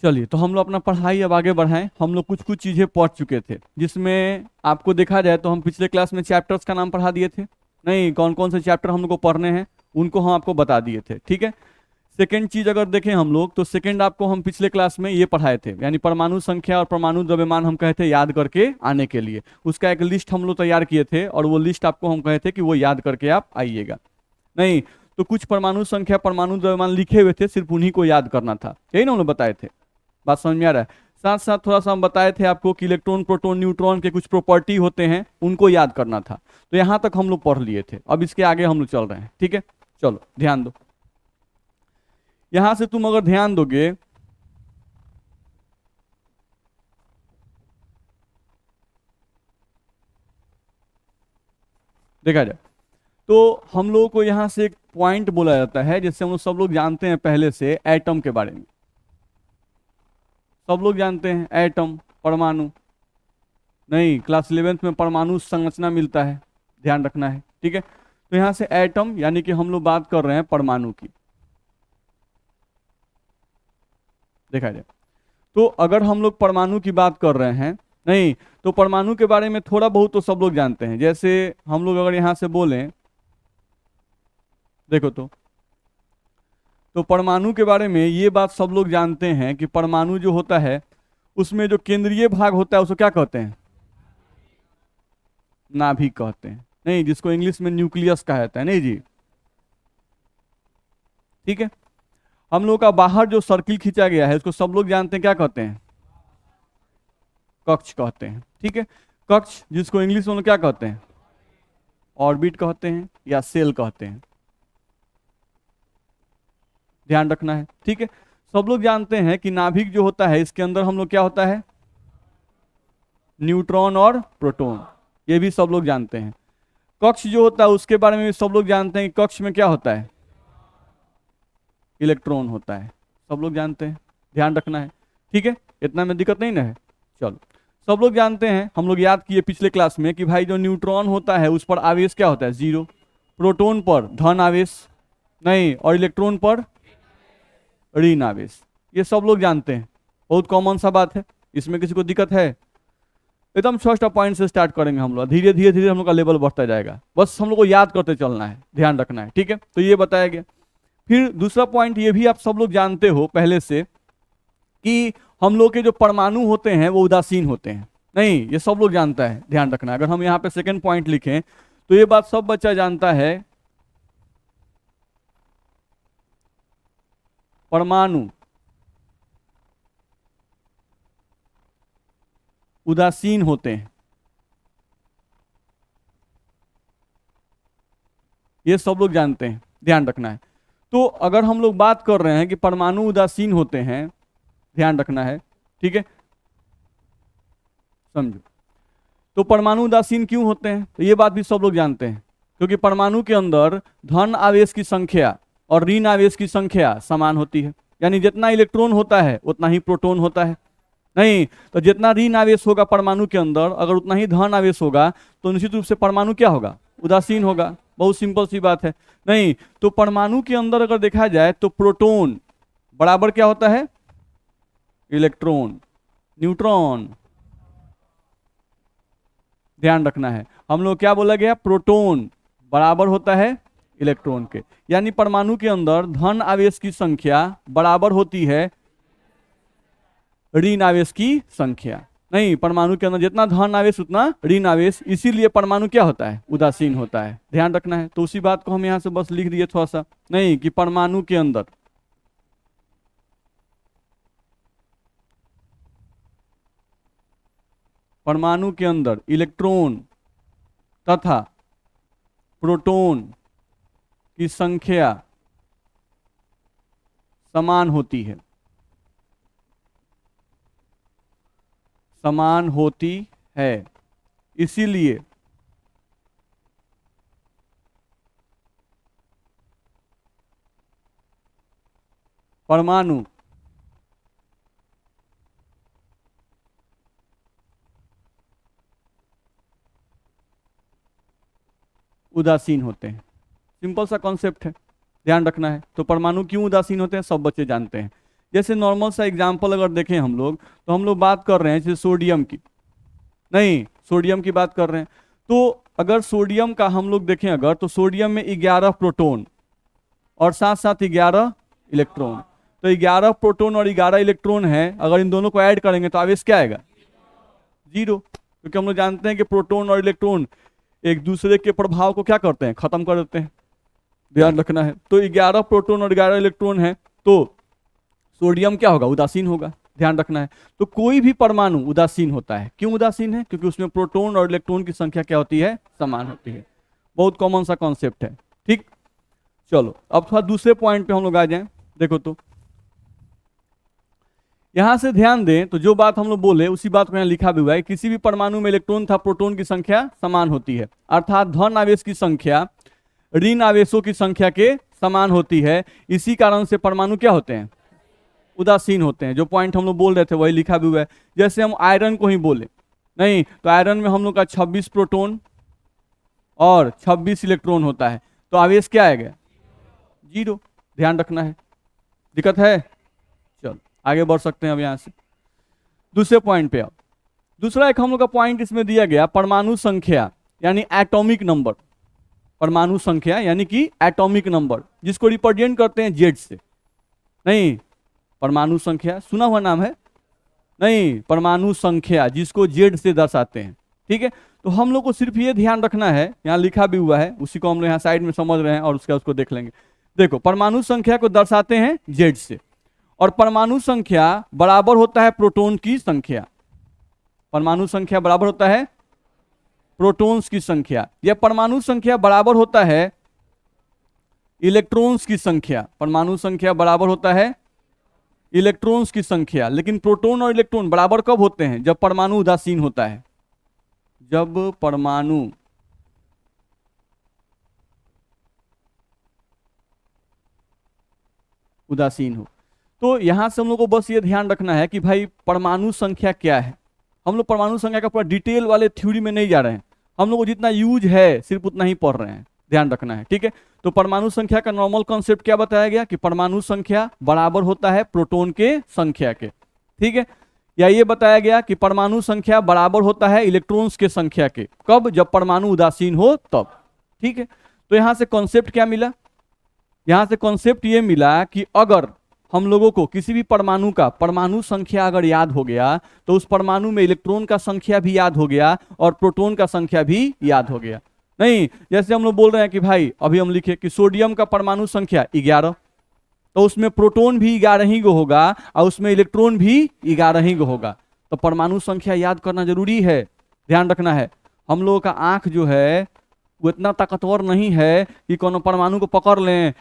चलिए, तो हम लोग अपना पढ़ाई अब आगे बढ़ाएं। हम लोग कुछ कुछ चीज़ें पढ़ चुके थे, जिसमें आपको देखा जाए तो हम पिछले क्लास में चैप्टर्स का नाम पढ़ा दिए थे। नहीं, कौन कौन से चैप्टर हम लोग को पढ़ने हैं उनको हम आपको बता दिए थे, ठीक है। सेकेंड चीज अगर देखें हम लोग, तो सेकेंड आपको हम पिछले क्लास में ये पढ़ाए थे, यानी परमाणु संख्या और परमाणु द्रव्यमान हम कहे थे याद करके आने के लिए। उसका एक लिस्ट हम लोग तैयार किए थे, और वो लिस्ट आपको हम कहे थे कि वो याद करके आप आइएगा। नहीं, तो कुछ परमाणु संख्या परमाणु द्रव्यमान लिखे हुए थे, सिर्फ उन्हीं को याद करना था, यही ना हम लोग बताए थे। बात समझ में आ रहा है? साथ साथ थोड़ा सा हम बताए थे आपको कि इलेक्ट्रॉन प्रोटॉन न्यूट्रॉन के कुछ प्रॉपर्टी होते हैं, उनको याद करना था। तो यहां तक हम लोग पढ़ लिए थे, अब इसके आगे हम लोग चल रहे हैं, ठीक है। चलो ध्यान दो, यहां से तुम अगर ध्यान दोगे, देखा जाए तो हम लोगों को यहां से एक पॉइंट बोला जाता है, जिससे हम लोग सब लोग जानते हैं पहले से, एटम के बारे में। सब लोग जानते हैं एटम, परमाणु। नहीं, क्लास 11th में परमाणु संरचना मिलता है, ध्यान रखना है, ठीक है। तो यहां से एटम, यानी कि हम लोग बात कर रहे हैं परमाणु की, देखा जाए तो अगर हम लोग परमाणु की बात कर रहे हैं, नहीं, तो परमाणु के बारे में थोड़ा बहुत तो सब लोग जानते हैं। जैसे हम लोग अगर यहां से बोलें, देखो तो परमाणु के बारे में ये बात सब लोग जानते हैं कि परमाणु जो होता है, उसमें जो केंद्रीय भाग होता है उसको क्या कहते हैं? नाभिक कहते हैं। नहीं, जिसको इंग्लिश में न्यूक्लियस कहा जाता है, नहीं जी, ठीक है। हम लोग का बाहर जो सर्किल खींचा गया है, उसको सब लोग जानते हैं, क्या कहते हैं? कक्ष कहते हैं, ठीक है। कक्ष, जिसको इंग्लिश में लोग क्या कहते हैं? ऑर्बिट कहते हैं या सेल कहते हैं, ध्यान रखना है, ठीक है। सब लोग जानते हैं कि नाभिक जो होता है, इसके अंदर हम लोग क्या होता है? न्यूट्रॉन और प्रोटॉन, ये भी सब लोग जानते हैं। कक्ष जो होता है उसके बारे में भी सब लोग जानते हैं कि कक्ष में क्या होता है? इलेक्ट्रॉन होता है, सब लोग जानते हैं, ध्यान रखना है, ठीक है। इतना में दिक्कत नहीं ना है। चलो, सब लोग जानते हैं, हम लोग याद किए पिछले क्लास में कि भाई जो न्यूट्रॉन होता है उस पर आवेश क्या होता है? जीरो। प्रोटॉन पर धन आवेश, नहीं, और इलेक्ट्रॉन पर ऋण आवेश, ये सब लोग जानते हैं, बहुत कॉमन सा बात है, इसमें किसी को दिक्कत है? एकदम छोटा पॉइंट से स्टार्ट करेंगे हम लोग, धीरे धीरे धीरे हम लोग का लेवल बढ़ता जाएगा, बस हम लोग को याद करते चलना है, ध्यान रखना है, ठीक है। तो ये बताया गया। फिर दूसरा पॉइंट ये भी आप सब लोग जानते हो पहले से, कि हम लोग के जो परमाणु होते हैं वो उदासीन होते हैं। नहीं, ये सब लोग जानता है, ध्यान रखना है। अगर हम यहाँ पे सेकंड पॉइंट लिखें, तो ये बात सब बच्चा जानता है, परमाणु उदासीन होते हैं, ये सब लोग जानते हैं, ध्यान रखना है। तो अगर हम लोग बात कर रहे हैं कि परमाणु उदासीन होते हैं, ध्यान रखना है, ठीक है, समझो। तो परमाणु उदासीन क्यों होते हैं, तो ये बात भी सब लोग जानते हैं, क्योंकि परमाणु के अंदर धन आवेश की संख्या और ऋण आवेश की संख्या समान होती है, यानी जितना इलेक्ट्रॉन होता है उतना ही प्रोटॉन होता है। नहीं, तो जितना ऋण आवेश होगा परमाणु के अंदर, अगर उतना ही धन आवेश होगा, तो निश्चित रूप से परमाणु क्या होगा? उदासीन होगा, बहुत सिंपल सी बात है। नहीं, तो परमाणु के अंदर अगर देखा जाए तो प्रोटॉन बराबर क्या होता है? इलेक्ट्रॉन, न्यूट्रॉन, ध्यान रखना है। हम लोग क्या बोला गया? प्रोटॉन बराबर होता है इलेक्ट्रॉन के, यानी परमाणु के अंदर धन आवेश की संख्या बराबर होती है ऋण आवेश की संख्या। नहीं, परमाणु के अंदर जितना धन आवेश उतना ऋण आवेश, इसीलिए परमाणु क्या होता है? उदासीन होता है, ध्यान रखना है। तो उसी बात को हम यहां से बस लिख दिए थोड़ा सा, नहीं, कि परमाणु के अंदर इलेक्ट्रॉन तथा प्रोटॉन की संख्या समान होती है, समान होती है, इसीलिए परमाणु उदासीन होते हैं। सिंपल सा कॉन्सेप्ट है, ध्यान रखना है। तो परमाणु क्यों उदासीन होते हैं सब बच्चे जानते हैं, जैसे नॉर्मल सा एग्जाम्पल अगर देखें हम लोग, तो हम लोग बात कर रहे हैं जैसे सोडियम की, नहीं सोडियम की बात कर रहे हैं। तो अगर सोडियम का हम लोग देखें अगर, तो सोडियम में 11 प्रोटॉन और साथ साथ 11 इलेक्ट्रॉन। तो 11 प्रोटॉन और 11 इलेक्ट्रॉन है, अगर इन दोनों को ऐड करेंगे तो आवेश क्या आएगा? 0, क्योंकि हम लोग जानते हैं कि प्रोटॉन और इलेक्ट्रॉन एक दूसरे के प्रभाव को क्या करते हैं? खत्म कर देते हैं, ध्यान रखना है। तो 11 प्रोटॉन और 11 इलेक्ट्रॉन है, तो सोडियम क्या होगा? उदासीन होगा, ध्यान रखना है। तो कोई भी परमाणु उदासीन होता है, क्यों उदासीन है? क्योंकि उसमें प्रोटॉन और इलेक्ट्रॉन की संख्या क्या होती है? समान होती है। बहुत कॉमन सा कॉन्सेप्ट है, ठीक। चलो अब थोड़ा दूसरे पॉइंट पे हम लोग आ जाएं। देखो तो यहां से ध्यान दें, तो जो बात हम लोग बोले उसी बात को यहाँ लिखा भी हुआ है, किसी भी परमाणु में इलेक्ट्रॉन तथा प्रोटॉन की संख्या समान होती है, अर्थात धन आवेश की संख्या ऋण आवेशों की संख्या के समान होती है। इसी कारण से परमाणु क्या होते हैं? उदासीन होते हैं। जो पॉइंट हम लोग बोल रहे थे वही लिखा भी हुआ है। जैसे हम आयरन को ही बोले, नहीं तो आयरन में हम लोग का 26 प्रोटॉन और 26 इलेक्ट्रॉन होता है, तो आवेश क्या आएगा? 0, ध्यान रखना है। दिक्कत है? चलो आगे बढ़ सकते हैं अब यहाँ से दूसरे पॉइंट पे। अब दूसरा एक हम लोग का पॉइंट इसमें दिया गया, परमाणु संख्या यानी एटॉमिक नंबर। परमाणु संख्या यानी कि एटॉमिक नंबर, जिसको रिप्रेजेंट करते हैं जेड से। नहीं, परमाणु संख्या सुना हुआ नाम है? नहीं, परमाणु संख्या जिसको जेड से दर्शाते हैं, ठीक है। तो हम लोग को सिर्फ ये ध्यान रखना है, यहाँ लिखा भी हुआ है, उसी को हम लोग यहाँ साइड में समझ रहे हैं और उसको देख लेंगे। देखो, परमाणु संख्या को दर्शाते हैं जेड से, और परमाणु संख्या बराबर होता है प्रोटॉन की संख्या। परमाणु संख्या बराबर होता है प्रोटॉन्स की संख्या, या परमाणु संख्या बराबर होता है इलेक्ट्रॉन्स की संख्या। परमाणु संख्या बराबर होता है इलेक्ट्रॉन्स की संख्या। लेकिन प्रोटॉन और इलेक्ट्रॉन बराबर कब होते हैं? जब परमाणु उदासीन होता है। जब परमाणु उदासीन हो। तो यहां से हम लोग को बस ये ध्यान रखना है कि भाई परमाणु संख्या क्या है। हम लोग परमाणु संख्या का पूरा डिटेल वाले थ्योरी में नहीं जा रहे हैं, हम लोग को जितना यूज है सिर्फ उतना ही पढ़ रहे हैं, ध्यान रखना है, ठीक है। तो परमाणु संख्या का नॉर्मल कॉन्सेप्ट क्या बताया गया कि परमाणु संख्या बराबर होता है प्रोटॉन के संख्या के, ठीक है। या ये बताया गया कि परमाणु संख्या बराबर होता है इलेक्ट्रॉन्स के संख्या के। कब? जब परमाणु उदासीन हो तब, ठीक है। तो यहां से कॉन्सेप्ट क्या मिला? यहां से कॉन्सेप्ट ये मिला कि अगर हम लोगों को किसी भी परमाणु का परमाणु संख्या अगर याद हो गया, तो उस परमाणु में इलेक्ट्रॉन का संख्या भी याद हो गया और प्रोटॉन का संख्या भी याद हो गया। नहीं, जैसे हम लोग बोल रहे हैं कि भाई अभी हम लिखे कि सोडियम का परमाणु संख्या 11, तो उसमें प्रोटॉन भी 11 ही गो होगा और उसमें इलेक्ट्रॉन भी 11 ही गो होगा। तो परमाणु संख्या याद करना जरूरी है, ध्यान रखना है। हम लोगों का आंख जो है वो इतना ताकतवर नहीं है कि कोनो परमाणु को पकड़ लें,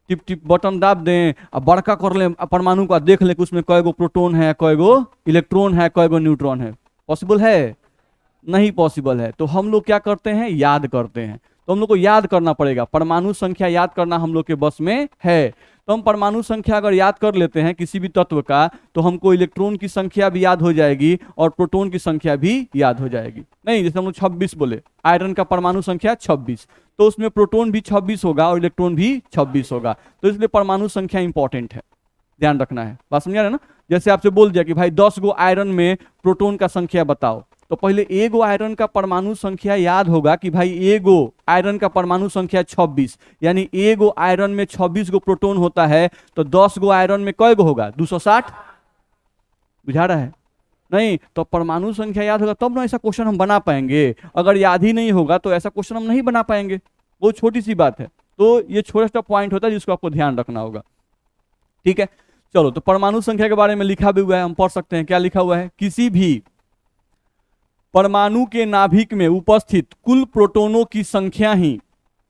टिप टिप बटन दाब दें और बड़का कर लें परमाणु को, देख लें कि उसमें कई गो प्रोटॉन है, कई गो इलेक्ट्रॉन है, कई गो न्यूट्रॉन है। पॉसिबल है? नहीं पॉसिबल है। तो हम लोग क्या करते हैं? याद करते हैं। तो हम लोग को याद करना पड़ेगा, परमाणु संख्या याद करना हम लोग के बस में है। तो हम परमाणु संख्या अगर याद कर लेते हैं किसी भी तत्व का, तो हमको इलेक्ट्रॉन की संख्या भी याद हो जाएगी और प्रोटॉन की संख्या भी याद हो जाएगी। नहीं, जैसे हम लोग 26 बोले, आयरन का परमाणु संख्या 26, तो उसमें प्रोटॉन भी 26 होगा और इलेक्ट्रॉन भी 26 होगा। तो इसलिए परमाणु संख्या इंपॉर्टेंट है, ध्यान रखना है। बात समझ आ रहा है ना? जैसे आपसे बोल दिया कि भाई 10 गो आयरन में प्रोटॉन का संख्या बताओ, तो पहले एगो आयरन का परमाणु संख्या याद होगा कि भाई एगो आयरन का परमाणु संख्या 26, यानी एगो आयरन में 26 गो प्रोटॉन होता है, तो 10 गो आयरन में कई गो होगा? 260। बुझा रहा है? नहीं, तो परमाणु संख्या याद होगा तब ना ऐसा क्वेश्चन हम बना पाएंगे। अगर याद ही नहीं होगा तो ऐसा क्वेश्चन हम नहीं बना पाएंगे। बहुत छोटी सी बात है। तो ये छोटा सा पॉइंट होता है जिसको आपको ध्यान रखना होगा, ठीक है। चलो, तो परमाणु संख्या के बारे में लिखा भी हुआ है, हम पढ़ सकते हैं। क्या लिखा हुआ है? किसी भी परमाणु के नाभिक में उपस्थित कुल प्रोटॉनों की संख्या ही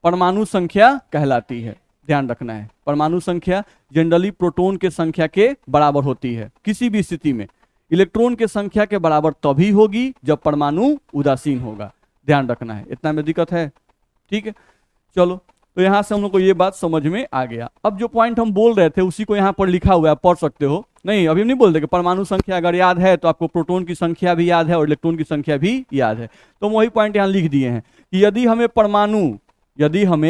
परमाणु संख्या कहलाती है। ध्यान रखना है, परमाणु संख्या जनरली प्रोटॉन के संख्या के बराबर होती है। किसी भी स्थिति में इलेक्ट्रॉन के संख्या के बराबर तभी होगी जब परमाणु उदासीन होगा, ध्यान रखना है। इतना में दिक्कत है, ठीक है। चलो, तो यहां से हम लोग को ये बात समझ में आ गया। अब जो पॉइंट हम बोल रहे थे उसी को यहाँ पर लिखा हुआ है, पढ़ सकते हो। नहीं, अभी हम नहीं बोल रहे कि परमाणु संख्या अगर याद है तो आपको प्रोटॉन की संख्या भी याद है और इलेक्ट्रॉन की संख्या भी याद है। तो वही पॉइंट यहाँ लिख दिए हैं कि यदि हमें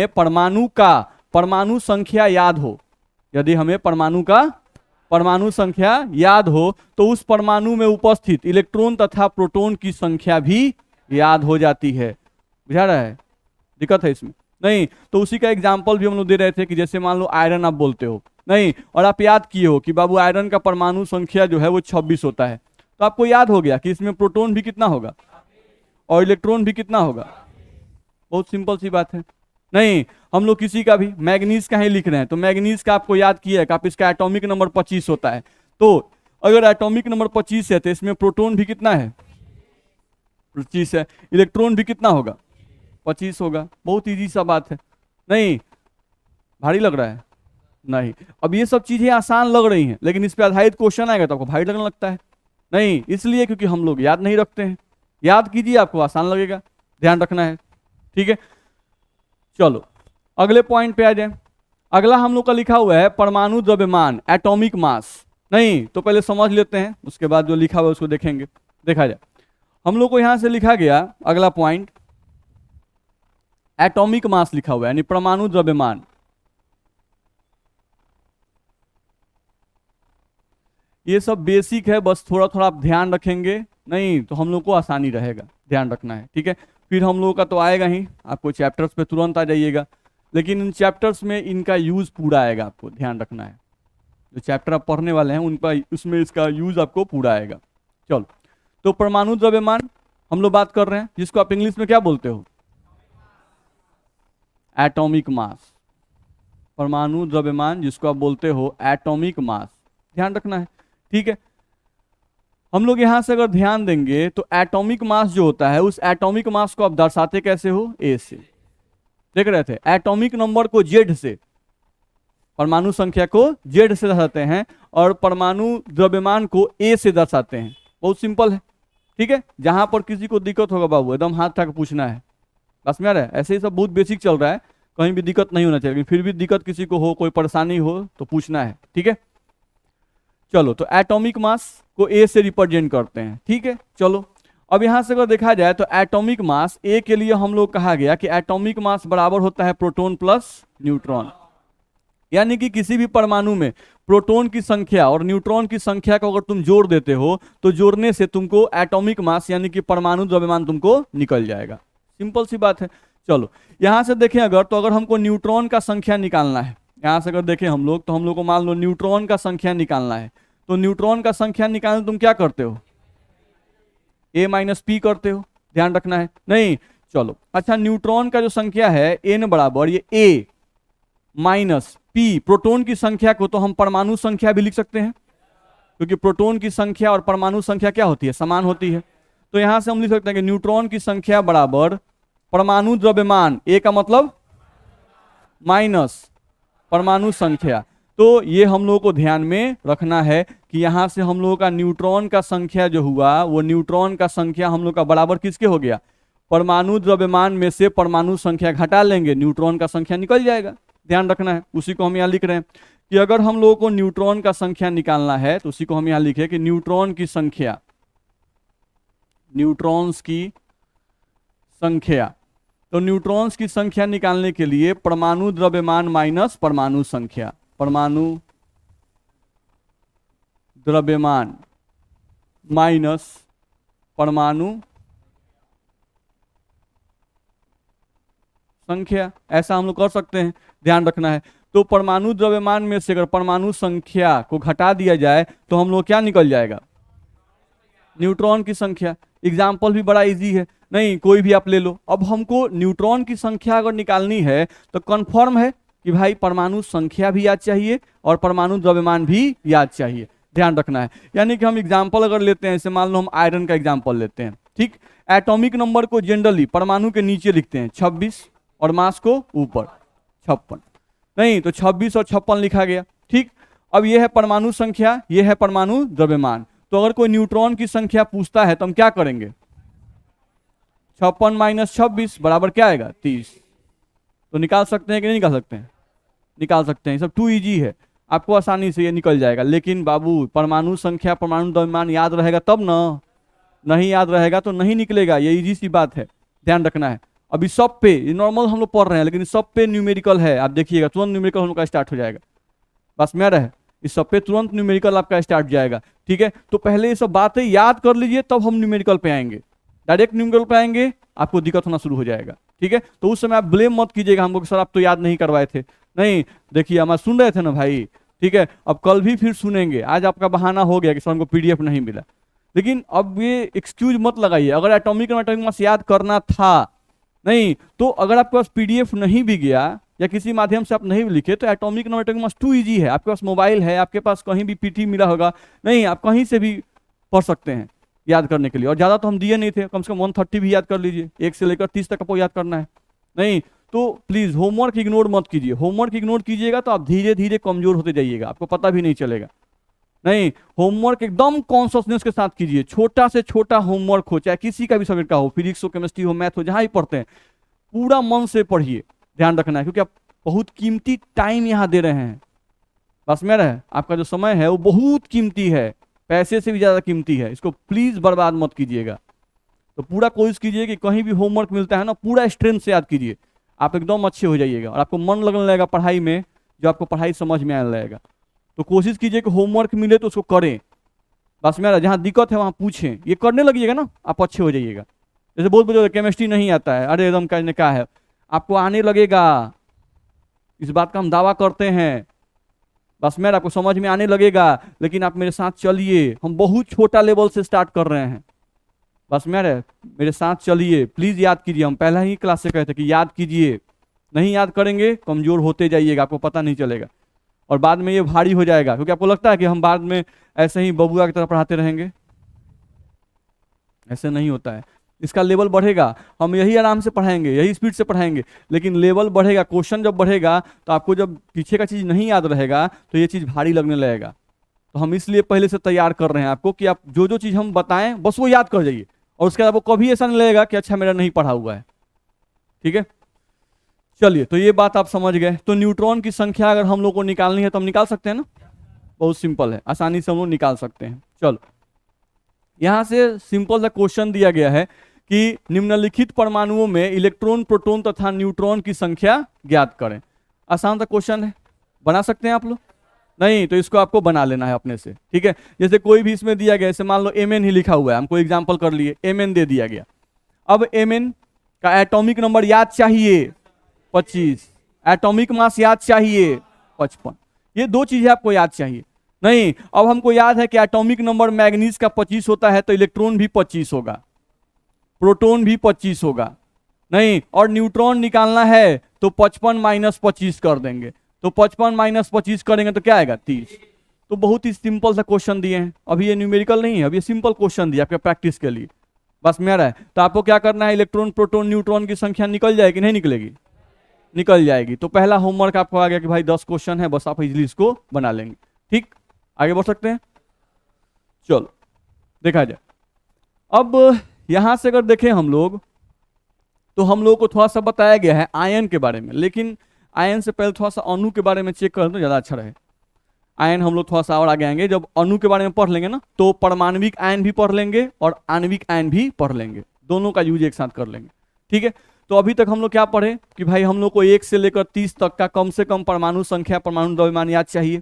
परमाणु का परमाणु संख्या याद हो, यदि हमें परमाणु का परमाणु संख्या याद हो तो उस परमाणु में उपस्थित इलेक्ट्रॉन तथा प्रोटॉन की संख्या भी याद हो जाती है। बुझा रहा है? दिक्कत है इसमें? नहीं तो उसी का एग्जाम्पल भी हम लोग दे रहे थे कि जैसे मान लो आयरन आप बोलते हो, नहीं, और आप याद किए हो कि बाबू आयरन का परमाणु संख्या जो है वो 26 होता है, तो आपको याद हो गया कि इसमें प्रोटॉन भी कितना होगा और इलेक्ट्रॉन भी कितना होगा। बहुत सिंपल सी बात है। नहीं, हम लोग किसी का भी मैग्नीज का ही लिख रहे हैं तो मैग्नीज का आपको याद किया है कि आप इसका एटॉमिक नंबर 25 होता है, तो अगर एटॉमिक नंबर 25 है तो इसमें प्रोटॉन भी कितना है, 25 है, इलेक्ट्रॉन भी कितना होगा, 25 होगा। बहुत इजी सा बात है। नहीं, भारी लग रहा है? नहीं। अब ये सब चीजें आसान लग रही हैं लेकिन इस पे आधारित क्वेश्चन आएगा तो आपको भारी लगने लगता है। नहीं, इसलिए क्योंकि हम लोग याद नहीं रखते हैं। याद कीजिए, आपको आसान लगेगा, ध्यान रखना है। ठीक है, चलो अगले पॉइंट पे आ जाए। अगला हम लोग का लिखा हुआ है परमाणु द्रव्यमान, एटॉमिक मास। नहीं तो पहले समझ लेते हैं, उसके बाद जो लिखा हुआ है उसको देखेंगे। देखा जाए, हम लोग को यहां से लिखा गया अगला पॉइंट एटॉमिक मास लिखा हुआ है, यानी परमाणु द्रव्यमान। ये सब बेसिक है, बस थोड़ा थोड़ा आप ध्यान रखेंगे, नहीं तो हम लोग को आसानी रहेगा, ध्यान रखना है। ठीक है, फिर हम लोगों का तो आएगा ही, आपको चैप्टर्स पे तुरंत आ जाइएगा, लेकिन इन चैप्टर्स में इनका यूज पूरा आएगा, आपको ध्यान रखना है। जो चैप्टर आप पढ़ने वाले हैं उनका उसमें इसका यूज आपको पूरा आएगा। चलो, तो परमाणु द्रव्यमान हम लोग बात कर रहे हैं, जिसको आप इंग्लिश में क्या बोलते हो, एटॉमिक मास। परमाणु द्रव्यमान जिसको आप बोलते हो एटॉमिक मास, ध्यान रखना है। ठीक है, हम लोग यहां से अगर ध्यान देंगे तो एटॉमिक मास जो होता है उस एटॉमिक मास को आप दर्शाते कैसे हो, ए से। देख रहे थे, एटॉमिक नंबर को जेड से, परमाणु संख्या को जेड से दर्शाते हैं और परमाणु द्रव्यमान को ए से दर्शाते हैं। बहुत सिंपल है। ठीक है, जहां पर किसी को दिक्कत होगा बाबू एकदम हाथ उठा के पूछना है, बस में आ रहा है। ऐसे ही सब बहुत बेसिक चल रहा है, कहीं भी दिक्कत नहीं होना चाहिए, लेकिन फिर भी दिक्कत किसी को हो, कोई परेशानी हो तो पूछना है। ठीक है, चलो, तो एटॉमिक मास को ए से रिप्रेजेंट करते हैं। ठीक है, चलो अब यहां से अगर देखा जाए तो एटॉमिक मास ए के लिए हम लोग कहा गया कि एटॉमिक मास बराबर होता है प्रोटॉन प्लस न्यूट्रॉन, यानी कि किसी भी परमाणु में प्रोटॉन की संख्या और न्यूट्रॉन की संख्या को अगर तुम जोड़ देते हो तो जोड़ने से तुमको एटॉमिक मास यानी कि परमाणु द्रव्यमान तुमको निकल जाएगा। सिंपल सी बात है। चलो यहां से देखें अगर, तो अगर हमको न्यूट्रॉन का संख्या निकालना है, यहां से अगर देखें हम लोग, तो हम लोग को मान लो न्यूट्रॉन का संख्या निकालना है, तो न्यूट्रॉन का संख्या निकालने तुम क्या करते हो, ए माइनस पी करते हो, ध्यान रखना है। नहीं, चलो अच्छा, न्यूट्रॉन का जो संख्या है एन बराबर ये ए माइनस पी, प्रोटॉन की संख्या को तो हम परमाणु संख्या भी लिख सकते हैं, क्योंकि प्रोटॉन की संख्या और परमाणु संख्या क्या होती है, समान होती है। तो यहां से हम लिख सकते हैं कि न्यूट्रॉन की संख्या बराबर परमाणु द्रव्यमान, ए का मतलब माइनस परमाणु संख्या। तो ये हम लोगों को ध्यान में रखना है कि यहां से हम लोगों का न्यूट्रॉन का संख्या जो हुआ वो न्यूट्रॉन का संख्या हम लोग का बराबर किसके हो गया, परमाणु द्रव्यमान में से परमाणु संख्या घटा लेंगे, न्यूट्रॉन का संख्या निकल जाएगा। ध्यान रखना है, उसी को हम यहाँ लिख रहे हैं कि अगर हम लोगों को न्यूट्रॉन का संख्या निकालना है तो उसी को हम यहाँ लिखे कि न्यूट्रॉन की संख्या, न्यूट्रॉन्स की संख्या, तो न्यूट्रॉन्स की संख्या निकालने के लिए परमाणु द्रव्यमान माइनस परमाणु संख्या, परमाणु द्रव्यमान माइनस परमाणु संख्या, ऐसा हम लोग कर सकते हैं, ध्यान रखना है। तो परमाणु द्रव्यमान में से अगर परमाणु संख्या को घटा दिया जाए तो हम लोग क्या निकल जाएगा, न्यूट्रॉन की संख्या। एग्जाम्पल भी बड़ा इजी है, नहीं कोई भी आप ले लो। अब हमको न्यूट्रॉन की संख्या अगर निकालनी है तो कंफर्म है कि भाई परमाणु संख्या भी याद चाहिए और परमाणु द्रव्यमान भी याद चाहिए, ध्यान रखना है। यानी कि हम एग्जाम्पल अगर लेते हैं, जैसे मान लो हम आयरन का एग्जाम्पल लेते हैं, ठीक, एटॉमिक नंबर को जनरली परमाणु के नीचे लिखते हैं 26 और मास को ऊपर 56, नहीं तो 26 और 56 लिखा गया। ठीक, अब यह है परमाणु संख्या, यह है परमाणु द्रव्यमान। तो अगर कोई न्यूट्रॉन की संख्या पूछता है तो हम क्या करेंगे, 56 माइनस 26 बराबर क्या आएगा, 30। तो निकाल सकते हैं कि नहीं निकाल सकते हैं, निकाल सकते हैं। सब टू इजी है, आपको आसानी से ये निकल जाएगा। लेकिन बाबू परमाणु संख्या परमाणु द्रव्यमान याद रहेगा तब ना, नहीं याद रहेगा तो नहीं निकलेगा, ये इजी सी बात है, ध्यान रखना है। अभी सब पे ये नॉर्मल हम लोग पढ़ रहे हैं, लेकिन सब पे न्यूमेरिकल है, आप देखिएगा तुरंत न्यूमेरिकल हम लोग का स्टार्ट हो जाएगा, बस में रहे। इस सब पे तुरंत न्यूमेरिकल आपका स्टार्ट जाएगा। ठीक है, तो पहले ये सब बातें याद कर लीजिए, तब हम न्यूमेरिकल पे आएंगे। डायरेक्ट न्यूमेरिकल पे आएंगे आपको दिक्कत होना शुरू हो जाएगा। ठीक है, तो उस समय आप ब्लेम मत कीजिएगा हमको कि सर आप तो याद नहीं करवाए थे। नहीं, देखिए हमारा सुन रहे थे ना भाई। ठीक है, अब कल भी फिर सुनेंगे। आज आपका बहाना हो गया कि सर हमको पीडीएफ नहीं मिला, लेकिन अब ये एक्सक्यूज मत लगाइए। अगर एटॉमिक एंड एटॉमिक मास याद करना था, नहीं तो अगर आपके पास पीडीएफ नहीं भी गया या किसी माध्यम से आप नहीं लिखे, तो atomic and atomic mass too easy है। आपके पास मोबाइल है, आपके पास कहीं भी पीटी मिला होगा, नहीं आप कहीं से भी पढ़ सकते हैं याद करने के लिए। और ज़्यादा तो हम दिए नहीं थे, कम से कम 130 भी याद कर लीजिए, 1 से लेकर 30 तक आपको याद करना है। नहीं तो प्लीज़ होमवर्क इग्नोर मत कीजिए। होमवर्क इग्नोर कीजिएगा तो आप धीरे धीरे कमजोर होते जाइएगा, आपको पता भी नहीं चलेगा। नहीं, होमवर्क एकदम कॉन्शियसनेस के साथ कीजिए। छोटा से छोटा होमवर्क हो, चाहे किसी का भी सब्जेक्ट का हो, फिजिक्स हो, केमिस्ट्री हो, मैथ हो, जहाँ ही पढ़ते हैं, पूरा मन से पढ़िए। ध्यान रखना है क्योंकि आप बहुत कीमती टाइम यहाँ दे रहे हैं। बस में रहे, आपका जो समय है वो बहुत कीमती है, पैसे से भी ज़्यादा कीमती है। इसको प्लीज़ बर्बाद मत कीजिएगा। तो पूरा कोशिश कीजिए कि कहीं भी होमवर्क मिलता है ना, पूरा स्ट्रेंथ से याद कीजिए, आप एकदम अच्छे हो जाइएगा और आपको मन लगने लगेगा पढ़ाई में, जो आपको पढ़ाई समझ में आने लगेगा। तो कोशिश कीजिए कि होमवर्क मिले तो उसको करें। बस मेरा जहाँ दिक्कत है वहाँ पूछें, ये करने लगिएगा ना आप अच्छे हो जाइएगा। जैसे बहुत बच्चे केमिस्ट्री नहीं आता है, अरे एकदम कहने का है, आपको आने लगेगा, इस बात का हम दावा करते हैं। बस मेरा आपको समझ में आने लगेगा, लेकिन आप मेरे साथ चलिए, हम बहुत छोटा लेवल से स्टार्ट कर रहे हैं। बस मेरे साथ चलिए, प्लीज़ याद कीजिए। हम पहला ही क्लास से कहते कि याद कीजिए, नहीं याद करेंगे कमज़ोर होते जाइएगा, आपको पता नहीं चलेगा और बाद में ये भारी हो जाएगा। क्योंकि आपको लगता है कि हम बाद में ऐसे ही बबुआ की तरह पढ़ाते रहेंगे, ऐसे नहीं होता है। इसका लेवल बढ़ेगा, हम यही आराम से पढ़ाएंगे, यही स्पीड से पढ़ाएंगे, लेकिन लेवल बढ़ेगा, क्वेश्चन जब बढ़ेगा तो आपको जब पीछे का चीज़ नहीं याद रहेगा तो ये चीज़ भारी लगने लगेगा। तो हम इसलिए पहले से तैयार कर रहे हैं आपको कि आप जो जो चीज़ हम बताएं बस वो याद कर जाइए, और उसके बाद आपको कभी ऐसा नहीं लगेगा कि अच्छा मेरा नहीं पढ़ा हुआ है। ठीक है, चलिए, तो ये बात आप समझ गए। तो न्यूट्रॉन की संख्या अगर हम लोग को निकालनी है तो हम निकाल सकते हैं ना, बहुत सिंपल है, आसानी से हम लोग निकाल सकते हैं। चलो, यहां से सिंपल सा क्वेश्चन दिया गया है कि निम्नलिखित परमाणुओं में इलेक्ट्रॉन, प्रोटॉन तथा न्यूट्रॉन की संख्या ज्ञात करें। आसान सा क्वेश्चन है, बना सकते हैं आप लोग? नहीं तो इसको आपको बना लेना है अपने से। ठीक है, जैसे कोई भी इसमें दिया गया, जैसे मान लो Mn ही लिखा हुआ है, हमको एग्जाम्पल कर लिए, Mn दे दिया गया। अब Mn का एटॉमिक नंबर याद चाहिए 25, एटॉमिक मास याद चाहिए 55। ये दो चीजें आपको याद चाहिए। नहीं, अब हमको याद है कि एटॉमिक नंबर मैग्नीज का 25 होता है, तो इलेक्ट्रॉन भी 25 होगा, प्रोटॉन भी 25 होगा। नहीं, और न्यूट्रॉन निकालना है तो 55 माइनस 25 कर देंगे, तो 55 माइनस 25 करेंगे तो क्या आएगा 30। तो बहुत ही सिंपल सा क्वेश्चन दिए हैं, अभी ये न्यूमेरिकल नहीं है, अभी ये सिंपल क्वेश्चन दिया आपके प्रैक्टिस के लिए। बस मेरा है, तो आपको क्या करना है, इलेक्ट्रॉन, प्रोटॉन, न्यूट्रॉन की संख्या निकल जाएगी नहीं निकलेगी? निकल जाएगी। तो पहला होमवर्क आपको आ गया कि भाई 10 क्वेश्चन है, बस आप इजीली इसको बना लेंगे। ठीक, आगे बढ़ सकते हैं। चलो देखा जाए। अब यहां से अगर देखें हम लोग, तो हम लोग को थोड़ा सा बताया गया है आयन के बारे में, लेकिन आयन से पहले थोड़ा सा अणु के बारे में चेक कर तो ज़्यादा अच्छा रहे। आयन हम लोग थोड़ा सा और आगे आएंगे, जब अणु के बारे में पढ़ लेंगे ना, तो परमाणविक आयन भी पढ़ लेंगे और आणविक आयन भी पढ़ लेंगे, दोनों का यूज एक साथ कर लेंगे। ठीक है, तो अभी तक हम लोग क्या पढ़े कि भाई हम लोग को 1 से लेकर 30 तक का कम से कम परमाणु संख्या, परमाणु द्रव्यमान याद चाहिए।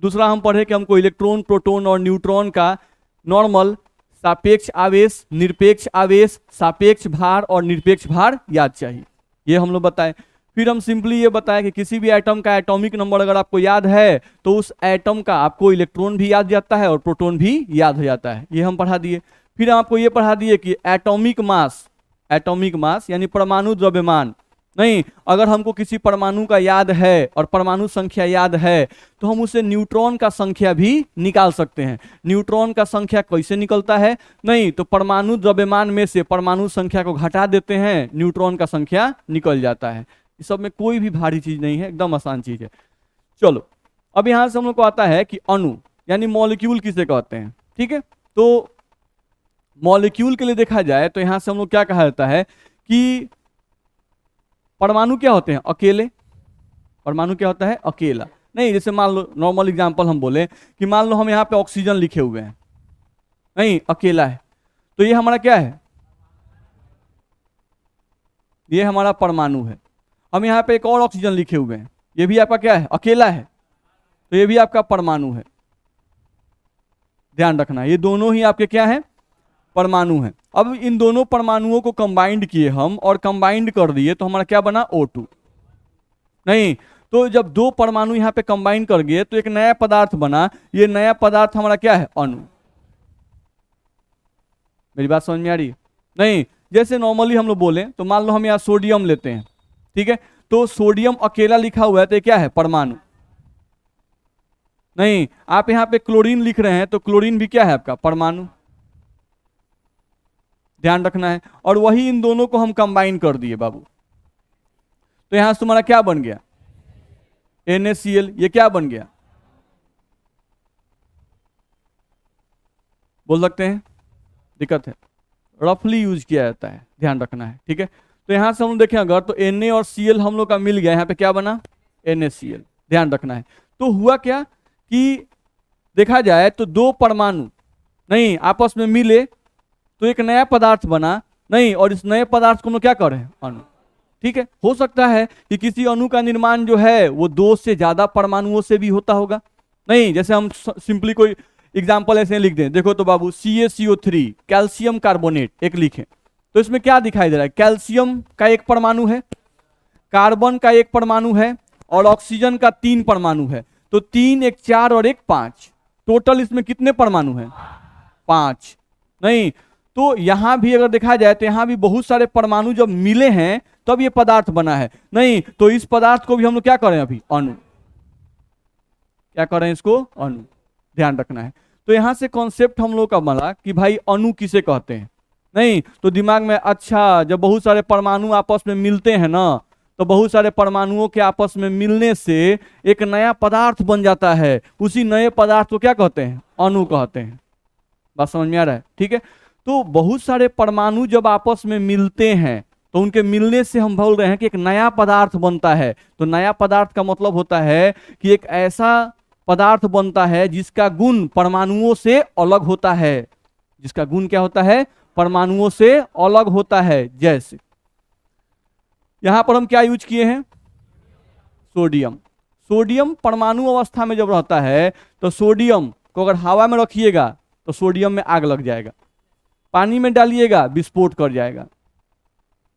दूसरा हम पढ़े कि हमको इलेक्ट्रॉन, प्रोटॉन और न्यूट्रॉन का नॉर्मल, सापेक्ष आवेश, निरपेक्ष आवेश, सापेक्ष भार और निरपेक्ष भार याद चाहिए, ये हम लोग बताए। फिर हम सिंपली ये बताया कि किसी भी एटम का एटॉमिक नंबर अगर आपको याद है तो उस एटम का आपको इलेक्ट्रॉन भी याद जाता है और प्रोटॉन भी याद हो जाता है, ये हम पढ़ा दिए। फिर हम आपको ये पढ़ा दिए कि एटॉमिक मास यानी परमाणु द्रव्यमान। नहीं, अगर हमको किसी परमाणु का याद है और परमाणु संख्या याद है तो हम उसे न्यूट्रॉन का संख्या भी निकाल सकते हैं। न्यूट्रॉन का संख्या कैसे निकलता है? नहीं, तो परमाणु द्रव्यमान में से परमाणु संख्या को घटा देते हैं, न्यूट्रॉन का संख्या निकल जाता है। इस सब में कोई भी भारी चीज नहीं है, एकदम आसान चीज है। चलो, अब यहां से हम लोग को आता है कि अणु यानी मॉलिक्यूल किसे कहते हैं। ठीक है, तो मॉलिक्यूल के लिए देखा जाए तो यहां से हम लोग क्या कहा जाता है कि परमाणु क्या होते हैं? अकेले। परमाणु क्या होता है? अकेला। नहीं, जैसे मान लो नॉर्मल एग्जांपल हम बोले कि मान लो हम यहाँ पे ऑक्सीजन लिखे हुए हैं, नहीं अकेला है, तो ये हमारा क्या है? ये हमारा परमाणु है। हम यहाँ पे एक और ऑक्सीजन लिखे हुए हैं, ये भी आपका क्या है? अकेला है। तो ये भी आपका परमाणु है, ध्यान रखना। ये दोनों ही आपके क्या है, परमाणु हैं। अब इन दोनों परमाणुओं को कंबाइंड किए हम और कंबाइंड कर दिए तो हमारा क्या बना, O2। नहीं, तो जब दो परमाणु यहाँ पे कंबाइन कर गए तो एक नया पदार्थ बना। ये नया पदार्थ हमारा क्या है, अणु। मेरी बात समझ में आ रही है? नहीं, जैसे नॉर्मली हम लोग बोले तो मान लो हम यहाँ सोडियम लेते हैं, ठीक है, तो सोडियम अकेला लिखा हुआ है तो ये क्या है, परमाणु। नहीं, आप यहाँ पे क्लोरीन लिख रहे हैं तो क्लोरीन भी क्या है आपका, परमाणु। ध्यान रखना है। और वही इन दोनों को हम कंबाइन कर दिए बाबू, तो यहां से तुम्हारा क्या बन गया, NaCl। ये क्या बन गया, बोल सकते हैं, दिक्कत है, रफली यूज किया जाता है, ध्यान रखना है, ठीक है। तो यहां से हम लोग देखें अगर, तो Na और Cl हम लोग का मिल गया, यहाँ पे क्या बना, NaCl। ध्यान रखना है। तो हुआ क्या कि देखा जाए तो दो परमाणु नहीं आपस में मिले तो एक नया पदार्थ बना, नहीं, और इस नए पदार्थ को हम लोग क्या कर रहे हैं, अणु। ठीक है, हो सकता है कि किसी अणु का निर्माण जो है वो दो से ज्यादा परमाणुओं से भी होता होगा। नहीं, जैसे हम सिंपली कोई एग्जाम्पल ऐसे लिख दें, देखो तो बाबू CaCO3 कैल्शियम कार्बोनेट एक लिखें, तो इसमें क्या दिखाई दे रहा है, कैल्शियम का एक परमाणु है, कार्बन का एक परमाणु है और ऑक्सीजन का 3 परमाणु है। तो 3 एक 4 और एक 5, टोटल इसमें कितने परमाणु हैं, 5। नहीं, तो यहां भी अगर देखा जाए तो यहां भी बहुत सारे परमाणु जब मिले हैं तब ये पदार्थ बना है। नहीं, तो इस पदार्थ को भी हम लोग क्या करें, अभी अणु, क्या करें, इसको अणु। ध्यान रखना है। तो यहां से कॉन्सेप्ट हम लोग का बना कि भाई अणु किसे कहते हैं। नहीं, तो दिमाग में अच्छा, जब बहुत सारे परमाणु आपस में मिलते हैं ना, तो बहुत सारे परमाणुओं के आपस में मिलने से एक नया पदार्थ बन जाता है। उसी नए पदार्थ को क्या कहते हैं, अणु कहते हैं। बात समझ में आ रहा है? ठीक है। तो बहुत सारे परमाणु जब आपस में मिलते हैं तो उनके मिलने से हम बोल रहे हैं कि एक नया पदार्थ बनता है। तो नया पदार्थ का मतलब होता है कि एक ऐसा पदार्थ बनता है जिसका गुण परमाणुओं से अलग होता है। जिसका गुण क्या होता है, परमाणुओं से अलग होता है। जैसे यहां पर हम क्या यूज किए हैं, सोडियम। सोडियम परमाणु अवस्था में जब रहता है तो सोडियम को अगर हवा में रखिएगा तो सोडियम में आग लग जाएगा, पानी में डालिएगा विस्फोट कर जाएगा,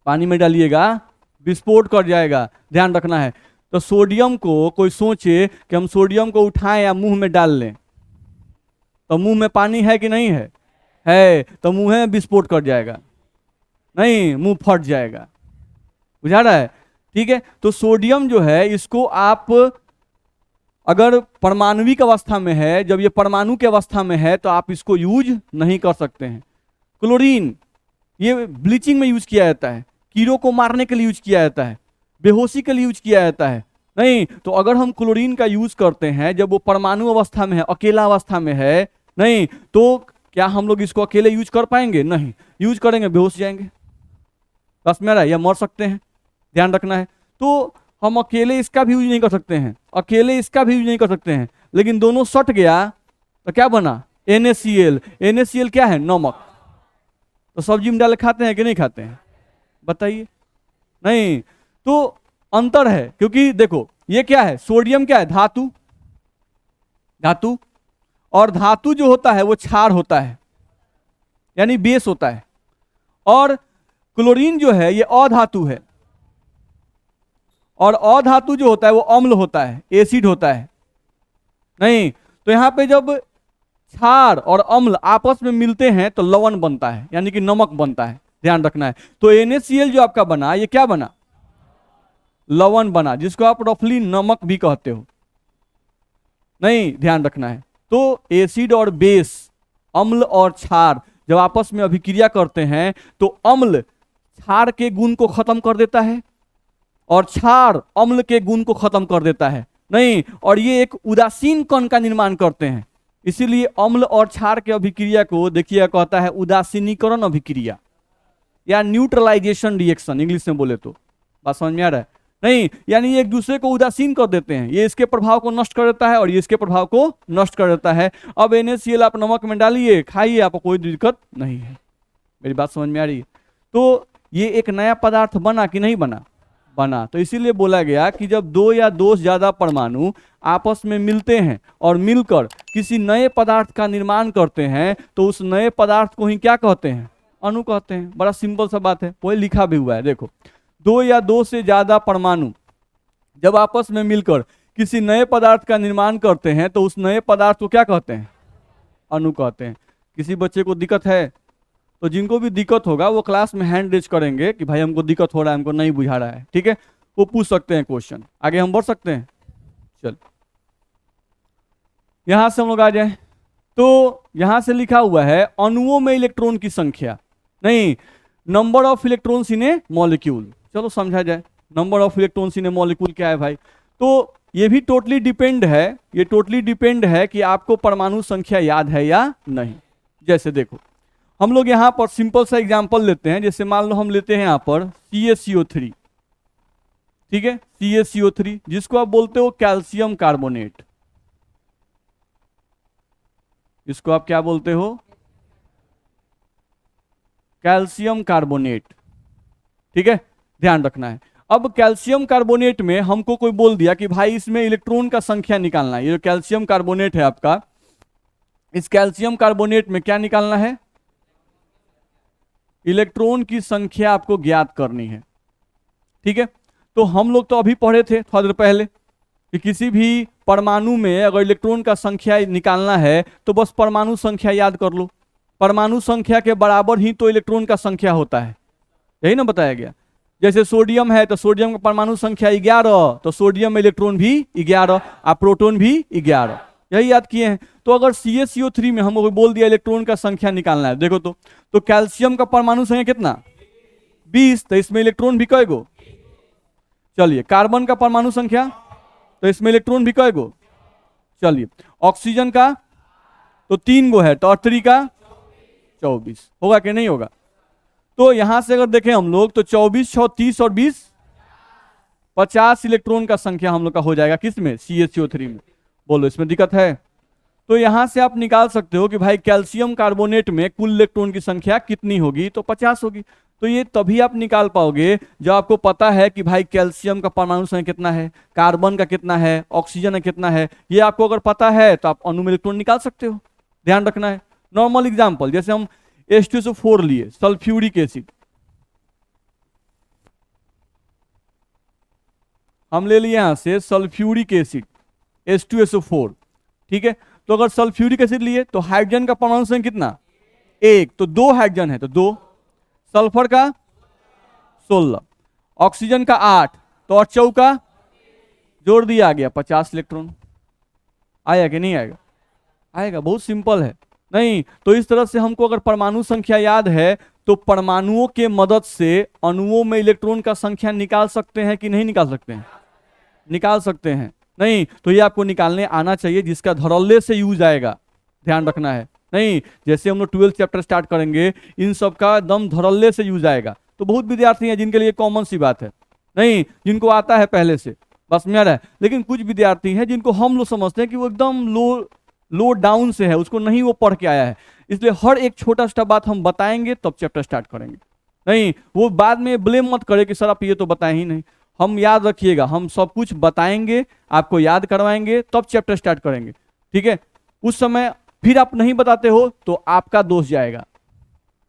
पानी में डालिएगा विस्फोट कर जाएगा। ध्यान रखना है। तो सोडियम को कोई सोचे कि हम सोडियम को उठाएं या मुंह में डाल लें, तो मुंह में पानी है कि नहीं है, है, तो मुंह में विस्फोट कर जाएगा, नहीं, मुंह फट जाएगा। बुझा रहा है? ठीक है। तो सोडियम जो है इसको आप अगर परमाणुविक अवस्था में है, जब ये परमाणु की अवस्था में है तो आप इसको यूज नहीं कर सकते हैं। क्लोरीन ये ब्लीचिंग में यूज किया जाता है, कीड़ों को मारने के लिए यूज किया जाता है, बेहोशी के लिए यूज किया जाता है। नहीं, तो अगर हम क्लोरीन का यूज करते हैं जब वो परमाणु अवस्था में है, अकेला अवस्था में है, नहीं, तो क्या हम लोग इसको अकेले यूज कर पाएंगे? नहीं, यूज करेंगे बेहोश जाएंगे, बस मेरा, या मर सकते हैं। ध्यान रखना है। तो हम अकेले इसका भी यूज नहीं कर सकते हैं, अकेले इसका भी यूज नहीं कर सकते हैं, लेकिन दोनों सट गया तो क्या बना, NaCl। NaCl क्या है, नमक। तो सब्जी में डाल खाते हैं कि नहीं खाते हैं, बताइए? नहीं, तो अंतर है, क्योंकि देखो ये क्या है, सोडियम क्या है, धातु, धातु, और धातु जो होता है वो क्षार होता है, यानी बेस होता है। और क्लोरीन जो है ये अधातु है, और अधातु जो होता है वो अम्ल होता है, एसिड होता है। नहीं, तो यहां पे जब क्षार और अम्ल आपस में मिलते हैं तो लवण बनता है, यानी कि नमक बनता है। ध्यान रखना है। तो NaCl जो आपका बना, ये क्या बना, लवण बना, जिसको आप रफली नमक भी कहते हो। नहीं, ध्यान रखना है। तो एसिड और बेस, अम्ल और क्षार जब आपस में अभिक्रिया करते हैं तो अम्ल क्षार के गुण को खत्म कर देता है और क्षार अम्ल के गुण को खत्म कर देता है। नहीं, और ये एक उदासीन कण का निर्माण करते हैं। इसीलिए अम्ल और क्षार के अभिक्रिया को देखिए कहता है उदासीनीकरण अभिक्रिया या न्यूट्रलाइजेशन रिएक्शन, इंग्लिश में बोले तो। बात समझ में आ रहा है? नहीं, यानी एक दूसरे को उदासीन कर देते हैं, ये इसके प्रभाव को नष्ट कर देता है और ये इसके प्रभाव को नष्ट कर देता है। अब NaCl आप नमक में डालिए, खाइए, आपको कोई दिक्कत नहीं है। मेरी बात समझ में आ रही है? तो ये एक नया पदार्थ बना कि नहीं बना, बना। तो इसीलिए बोला गया कि जब दो या दो से ज्यादा परमाणु आपस में मिलते हैं और मिलकर किसी नए पदार्थ का निर्माण करते हैं तो उस नए पदार्थ को ही क्या कहते हैं? अणु कहते हैं। बड़ा सिंपल सा बात है, वही लिखा भी हुआ है। देखो, दो या दो से ज्यादा परमाणु जब आपस में मिलकर किसी नए पदार्थ का निर्माण करते हैं तो उस नए पदार्थ को क्या कहते हैं? अणु कहते हैं। किसी बच्चे को दिक्कत है तो जिनको भी दिक्कत होगा वो क्लास में हैंड रेज करेंगे कि भाई हमको दिक्कत हो रहा है, हमको नहीं बुझा रहा है, ठीक है, वो पूछ सकते हैं क्वेश्चन। आगे हम बढ़ सकते हैं। चल, यहां से हम लोग आ जाए तो यहां से लिखा हुआ है अणुओं में इलेक्ट्रॉन की संख्या, नहीं, number of electrons in A molecule. चलो समझा जाए, number of electrons in A molecule क्या है भाई? तो ये भी टोटली डिपेंड है, ये टोटली डिपेंड है कि आपको परमाणु संख्या याद है या नहीं। जैसे देखो, हम लोग यहाँ पर सिंपल सा एग्जांपल लेते हैं। जैसे मान लो हम लेते हैं यहाँ पर CaCO3, ठीक है, CaCO3 जिसको आप बोलते हो कैल्शियम कार्बोनेट। इसको आप क्या बोलते हो? कैल्शियम कार्बोनेट, ठीक है, ध्यान रखना है। अब कैल्शियम कार्बोनेट में हमको कोई बोल दिया कि भाई इसमें इलेक्ट्रॉन का संख्या निकालना है। ये जो कैल्शियम कार्बोनेट है आपका, इस कैल्शियम कार्बोनेट में क्या निकालना है? इलेक्ट्रॉन की संख्या आपको ज्ञात करनी है, ठीक है। तो हम लोग तो अभी पढ़े थे थोड़ा देर पहले कि किसी भी परमाणु में अगर इलेक्ट्रॉन का संख्या निकालना है तो बस परमाणु संख्या याद कर लो। परमाणु संख्या के बराबर ही तो इलेक्ट्रॉन का संख्या होता है, यही ना बताया गया। जैसे सोडियम है तो सोडियम का परमाणु संख्या 11, तो सोडियम में इलेक्ट्रॉन भी 11 और प्रोटॉन भी 11, यही याद किए हैं। तो अगर CaCO3 में हमको बोल दिया इलेक्ट्रॉन का संख्या निकालना है, देखो तो कैल्शियम का परमाणु संख्या कितना? 20, तो इसमें इलेक्ट्रॉन भी कई गो? चलिए, कार्बन का परमाणु संख्या, तो इसमें इलेक्ट्रॉन भी कई गो? चलिए, ऑक्सीजन का तो 3 गो है, तो 3 का 24 होगा कि नहीं होगा? तो यहां से अगर देखें हम लोग तो 24, 6, 30 और 20, 50 इलेक्ट्रॉन का संख्या हम लोग का हो जाएगा किसमें? CaCO3 में। बोलो इसमें दिक्कत है? तो यहां से आप निकाल सकते हो कि भाई कैल्शियम कार्बोनेट में कुल इलेक्ट्रॉन की संख्या कितनी होगी? तो 50 होगी। तो ये तभी आप निकाल पाओगे जब आपको पता है कि भाई कैल्शियम का परमाणु संख्या कितना है, कार्बन का कितना है, ऑक्सीजन का कितना है। ये आपको अगर पता है तो आप अणु में इलेक्ट्रॉन निकाल सकते हो। ध्यान रखना है। नॉर्मल एग्जाम्पल, जैसे हम H2SO4 लिए, सल्फ्यूरिक एसिड, हम ले लिए यहां से सल्फ्यूरिक एसिड H2SO4, ठीक है। तो अगर सल्फ्यूरिक एसिड लिए तो हाइड्रोजन का परमाणु संख्या कितना? 1, तो 2 हाइड्रोजन है तो 2, सल्फर का 16, ऑक्सीजन का 8, तो 8 चौका जोड़ दिया, आ गया 50 इलेक्ट्रॉन। आया कि नहीं आएगा? आएगा, बहुत सिंपल है। नहीं तो इस तरह से हमको अगर परमाणु संख्या याद है तो परमाणुओं के मदद से अणुओं में इलेक्ट्रॉन का संख्या निकाल सकते हैं कि नहीं निकाल सकते हैं? निकाल सकते हैं। नहीं तो ये आपको निकालने आना चाहिए, जिसका धड़ल्ले से यूज आएगा, ध्यान रखना है। नहीं, जैसे हम लोग 12th चैप्टर स्टार्ट करेंगे, इन सब का एकदम धड़ल्ले से यूज आएगा। तो बहुत विद्यार्थी हैं जिनके लिए कॉमन सी बात है, नहीं, जिनको आता है पहले से, बस में आ रहा है। लेकिन कुछ विद्यार्थी हैं जिनको हम लोग समझते हैं कि वो एकदम लो डाउन से है, उसको नहीं वो पढ़ के आया है, इसलिए हर एक छोटा सा बात हम बताएंगे तब चैप्टर स्टार्ट करेंगे। नहीं, वो बाद में ब्लेम मत करे कि सर आप ये तो बताए ही नहीं। हम याद रखिएगा, हम सब कुछ बताएंगे, आपको याद करवाएंगे, तब चैप्टर स्टार्ट करेंगे, ठीक है। उस समय फिर आप नहीं बताते हो तो आपका दोष जाएगा।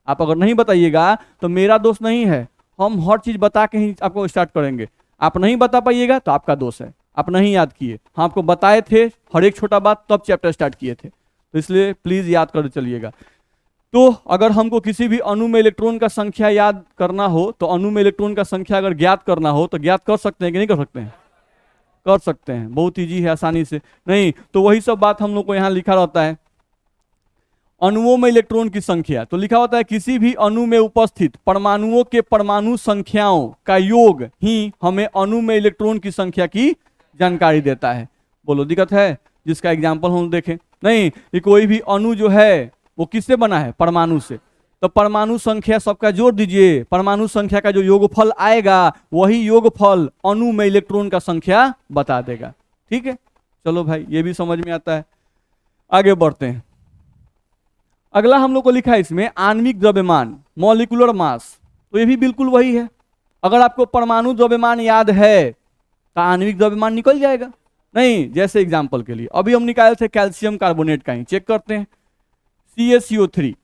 आप अगर नहीं बताइएगा तो मेरा दोष नहीं है, हम हर चीज बता के ही आपको स्टार्ट करेंगे। आप नहीं बता पाइएगा तो आपका दोष है, आप नहीं याद किए। हम आपको बताए थे हर एक छोटा बात, तब चैप्टर स्टार्ट किए थे, तो इसलिए प्लीज याद कर चलिएगा। तो अगर हमको किसी भी अणु में इलेक्ट्रॉन का संख्या याद करना हो, तो अणु में इलेक्ट्रॉन का संख्या अगर ज्ञात करना हो तो ज्ञात कर सकते हैं कि नहीं कर सकते हैं? कर सकते हैं, बहुत ईजी है, आसानी से। नहीं तो वही सब बात हम लोग को यहाँ लिखा रहता है, अणुओं में इलेक्ट्रॉन की संख्या। तो लिखा होता है किसी भी अणु में उपस्थित परमाणुओं के परमाणु संख्याओं का योग ही हमें अणु में इलेक्ट्रॉन की संख्या की जानकारी देता है। बोलो दिक्कत है? जिसका एग्जाम्पल हम देखें। नहीं, ये कोई भी अणु जो है वो किससे बना है? परमाणु से। तो परमाणु संख्या सबका जोड़ दीजिए, परमाणु संख्या का जो योगफल आएगा वही योगफल अणु में इलेक्ट्रॉन का संख्या बता देगा, ठीक है। चलो भाई, ये भी समझ में आता है। आगे बढ़ते हैं। अगला हम लोग को लिखा है इसमें आणविक द्रव्यमान, मॉलिक्यूलर मास। तो ये भी बिल्कुल वही है, अगर आपको परमाणु द्रव्यमान याद है तो आणविक द्रव्यमान निकल जाएगा। नहीं, जैसे एग्जांपल के लिए अभी हम निकाले थे कैल्शियम कार्बोनेट का ही, चेक करते हैं CaCO3।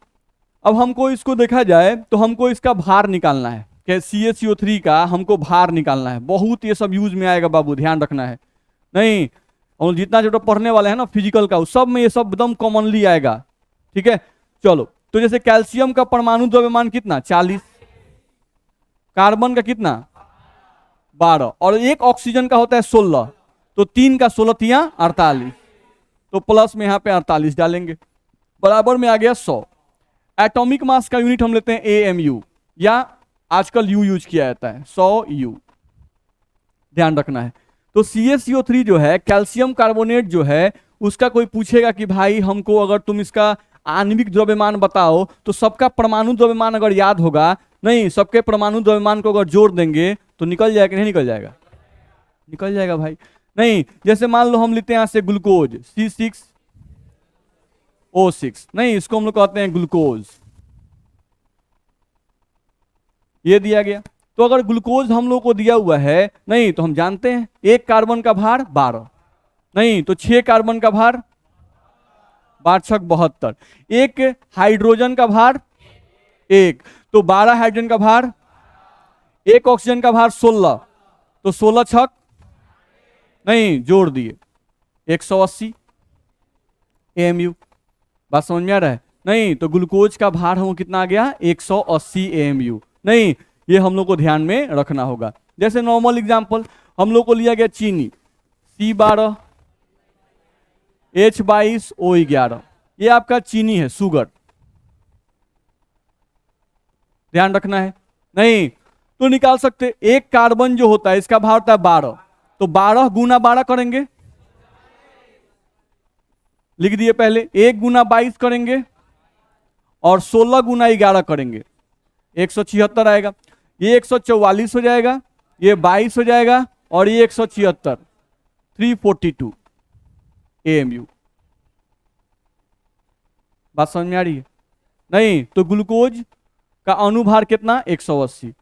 अब हमको इसको देखा जाए तो हमको इसका भार निकालना है, कि CaCO3 का हमको भार निकालना है। बहुत ये सब यूज में आएगा बाबू, ध्यान रखना है। नहीं, और जितना जो पढ़ने वाले हैं ना फिजिकल का, उस सब में ये सब एकदम कॉमनली आएगा। ठीक है, चलो। तो जैसे कैल्शियम का परमाणु द्रव्यमान कितना 40, कार्बन का कितना 12, और एक ऑक्सीजन का होता है 16, तो 3 का 16 तिया 48, तो प्लस में यहाँ पे 48 डालेंगे, बराबर में आ गया 100। एटॉमिक मास का यूनिट हम लेते हैं AMU, या आजकल U यूज किया जाता है 100 U, ध्यान रखना है। तो CaCO3 जो है, कैल्शियम कार्बोनेट जो है, उसका कोई पूछेगा कि भाई हमको अगर तुम इसका आणविक द्रव्यमान बताओ, तो सबका परमाणु द्रव्यमान अगर याद होगा, नहीं सबके परमाणु द्रव्यमान को अगर जोड़ देंगे तो निकल जाएगा कि नहीं निकल जाएगा? निकल जाएगा भाई। नहीं, जैसे मान लो हम लेते हैं यहां से ग्लूकोज C6O6, नहीं इसको हम लोग कहते हैं ग्लूकोज, ये दिया गया। तो अगर ग्लूकोज हम लोग को दिया हुआ है, नहीं तो हम जानते हैं एक कार्बन का भार 12, नहीं तो 6 कार्बन का भार 12 72, एक हाइड्रोजन का भार 1, तो 12 हाइड्रोजन का भार, एक ऑक्सीजन का भार 16, तो 16 छक, नहीं जोड़ दिए 180 AMU। बात समझ में आ रहा है? नहीं तो ग्लूकोज का भार हम कितना आ गया 180 AMU। नहीं, ये हम लोग को ध्यान में रखना होगा। जैसे नॉर्मल एग्जांपल हम लोग को लिया गया चीनी C12 H22 O11, ये आपका चीनी है, शुगर, ध्यान रखना है। नहीं तो निकाल सकते, एक कार्बन जो होता है इसका भार होता है 12, तो 12 गुना 12 करेंगे, लिख दिए पहले, 1 गुना 22 करेंगे और 16 गुना 11 करेंगे, 176 आएगा। ये 144 हो जाएगा, ये 22 हो जाएगा, और ये 176, 342 AMU। बात समझ में आ रही है? नहीं तो ग्लूकोज का अनुभार कितना 180।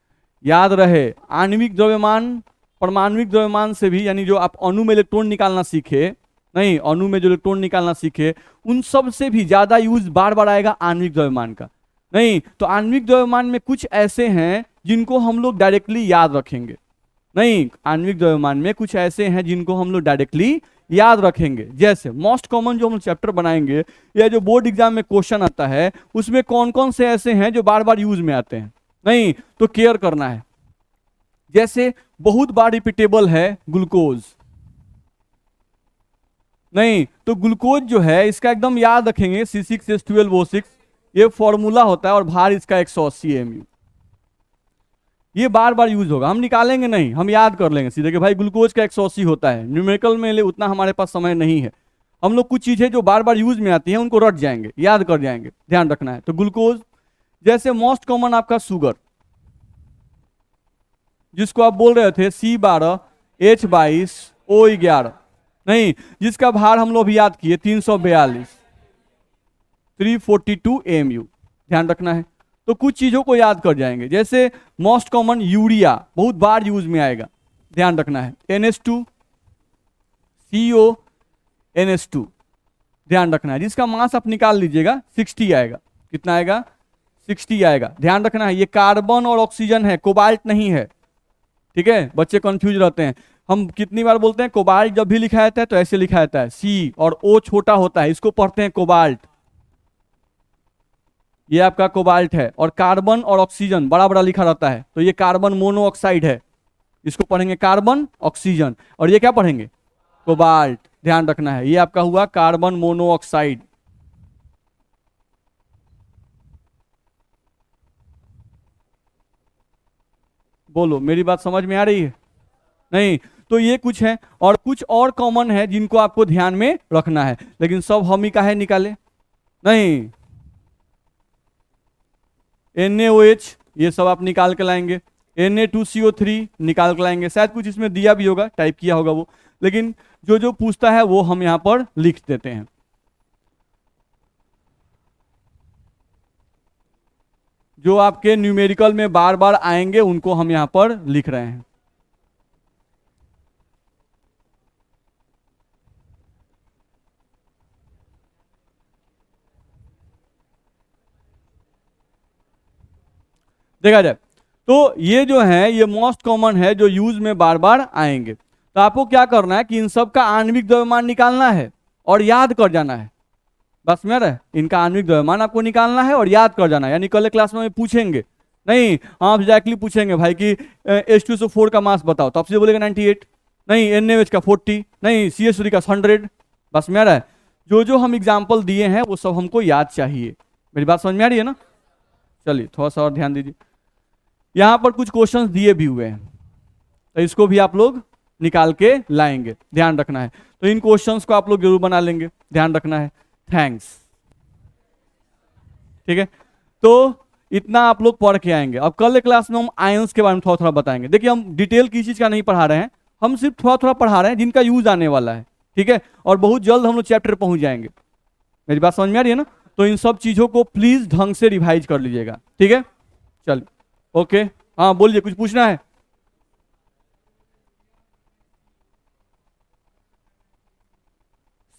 याद रहे, आणविक द्रव्यमान परमाणुविक द्रव्यमान से भी, यानी जो आप अणु में इलेक्ट्रॉन निकालना सीखे, नहीं अणु में जो इलेक्ट्रॉन निकालना सीखे, उन सब से भी ज्यादा यूज बार बार आएगा आणविक द्रव्यमान का। नहीं तो आणविक द्रव्यमान में कुछ ऐसे हैं जिनको हम लोग डायरेक्टली याद रखेंगे। नहीं, आणविक द्रव्यमान में कुछ ऐसे हैं जिनको हम लोग डायरेक्टली याद रखेंगे। जैसे मोस्ट कॉमन जो हम चैप्टर बनाएंगे या जो बोर्ड एग्जाम में क्वेश्चन आता है, उसमें कौन कौन से ऐसे हैं जो बार बार यूज में आते हैं, नहीं तो केयर करना है। जैसे बहुत बार रिपीटेबल है ग्लूकोज, नहीं तो ग्लूकोज जो है इसका एकदम याद रखेंगे C6H12O6, ये फॉर्मूला होता है और भार इसका 180 AMU। ये बार बार यूज होगा, हम निकालेंगे नहीं, हम याद कर लेंगे सीधे कि भाई ग्लूकोज का 180 होता है। न्यूमेरिकल में ले उतना हमारे पास समय नहीं है, हम लोग कुछ चीजें जो बार बार यूज में आती हैं उनको रट जाएंगे, याद कर जाएंगे, ध्यान रखना है। तो ग्लूकोज, जैसे मोस्ट कॉमन आपका शुगर, जिसको आप बोल रहे थे C12 H22 O11, नहीं जिसका भार हम लोग भी याद किए 342, 342 AMU, ध्यान रखना है। तो कुछ चीजों को याद कर जाएंगे। जैसे मोस्ट कॉमन यूरिया बहुत बार यूज में आएगा, ध्यान रखना है, NH2 CO NH2, ध्यान रखना है। जिसका मास आप निकाल लीजिएगा 60 आएगा, कितना आएगा 60 आएगा, ध्यान रखना है। ये कार्बन और ऑक्सीजन है, कोबाल्ट नहीं है, ठीक है, बच्चे कंफ्यूज रहते हैं। हम कितनी बार बोलते हैं कोबाल्ट, जब भी लिखा जाता है तो ऐसे लिखा जाता है, C और O छोटा होता है, इसको पढ़ते हैं कोबाल्ट, ये आपका कोबाल्ट है। और कार्बन और ऑक्सीजन बड़ा बड़ा लिखा रहता है, तो ये कार्बन मोनोऑक्साइड है, इसको पढ़ेंगे कार्बन ऑक्सीजन, और ये क्या पढ़ेंगे कोबाल्ट, ध्यान रखना है। ये आपका हुआ कार्बन मोनोऑक्साइड। बोलो मेरी बात समझ में आ रही है? नहीं तो ये कुछ है, और कुछ और कॉमन है जिनको आपको ध्यान में रखना है, लेकिन सब हम ही का है निकाले, नहीं NaOH ये सब आप निकाल के लाएंगे, Na2CO3 निकाल के लाएंगे, शायद कुछ इसमें दिया भी होगा, टाइप किया होगा वो, लेकिन जो जो पूछता है वो हम यहां पर लिख देते हैं। जो आपके न्यूमेरिकल में बार बार आएंगे उनको हम यहां पर लिख रहे हैं। देखा जाए तो ये जो है ये मोस्ट कॉमन है जो यूज में बार बार आएंगे। तो आपको क्या करना है कि इन सब का आणविक द्रव्यमान निकालना है और याद कर जाना है। बस मेरा इनका आणविक द्रव्यमान आपको निकालना है और याद कर जाना है। यानी कल क्लास में पूछेंगे नहीं, आप एग्जैक्टली पूछेंगे भाई कि H2SO4 का मास बताओ, तो आपसे बोलेगा 98, नहीं NaOH का 40, नहीं CH3 का 100। बस मेरा जो जो हम एग्जाम्पल दिए हैं वो सब हमको याद चाहिए। मेरी बात समझ में आ रही है ना? चलिए थोड़ा सा और ध्यान दीजिए। यहाँ पर कुछ क्वेश्चंस दिए भी हुए हैं, तो इसको भी आप लोग निकाल के लाएंगे, ध्यान रखना है। तो इन क्वेश्चंस को आप लोग जरूर बना लेंगे, ध्यान रखना है। थैंक्स। ठीक है, तो इतना आप लोग पढ़ के आएंगे। अब कल क्लास में हम आयंस के बारे में थोड़ा थोड़ा बताएंगे। देखिए हम डिटेल किसी चीज का नहीं पढ़ा रहे हैं, हम सिर्फ थोड़ा थोड़ा पढ़ा रहे हैं जिनका यूज आने वाला है। ठीक है, और बहुत जल्द हम लोग चैप्टर पहुंच जाएंगे। मेरी बात समझ में आ रही है ना? तो इन सब चीजों को प्लीज ढंग से रिवाइज कर लीजिएगा। ठीक है, चलिए ओके। हाँ बोलिए, कुछ पूछना है?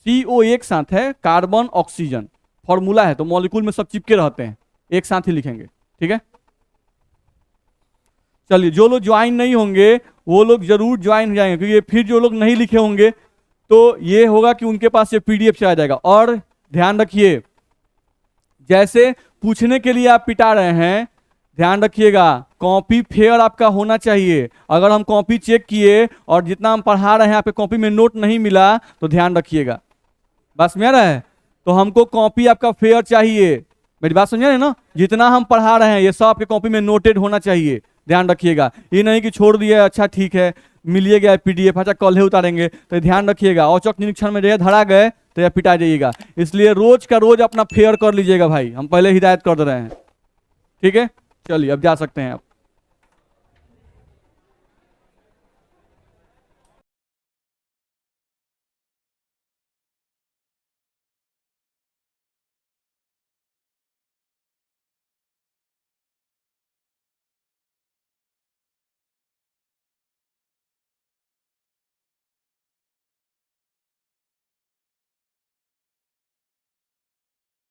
CO एक साथ है, कार्बन ऑक्सीजन फॉर्मूला है, तो मॉलिक्यूल में सब चिपके रहते हैं, एक साथ ही लिखेंगे। ठीक है, चलिए जो लोग ज्वाइन नहीं होंगे वो लोग जरूर ज्वाइन हो जाएंगे, क्योंकि फिर जो लोग नहीं लिखे होंगे तो ये होगा कि उनके पास ये PDF चला जाएगा। और ध्यान रखिए, जैसे पूछने के लिए आप पिटा रहे हैं, ध्यान रखिएगा कॉपी फेयर आपका होना चाहिए। अगर हम कॉपी चेक किए और जितना हम पढ़ा रहे हैं आपके कॉपी में नोट नहीं मिला तो ध्यान रखिएगा। बस मेरा है, तो हमको कॉपी आपका फेयर चाहिए। मेरी बात समझ रहे हैं ना? जितना हम पढ़ा रहे हैं ये सब आपके कॉपी में नोटेड होना चाहिए, ध्यान रखिएगा। ये नहीं कि छोड़ दिया अच्छा ठीक है मिलिए गया PDF, अच्छा कल ही उतारेंगे, तो ध्यान रखिएगा। औचक निरीक्षण में जगह धरा गए तो यह पिटा जाइएगा। इसलिए रोज का रोज अपना फेयर कर लीजिएगा भाई, हम पहले हिदायत कर दे रहे हैं। ठीक है, चलिए अब जा सकते हैं आप।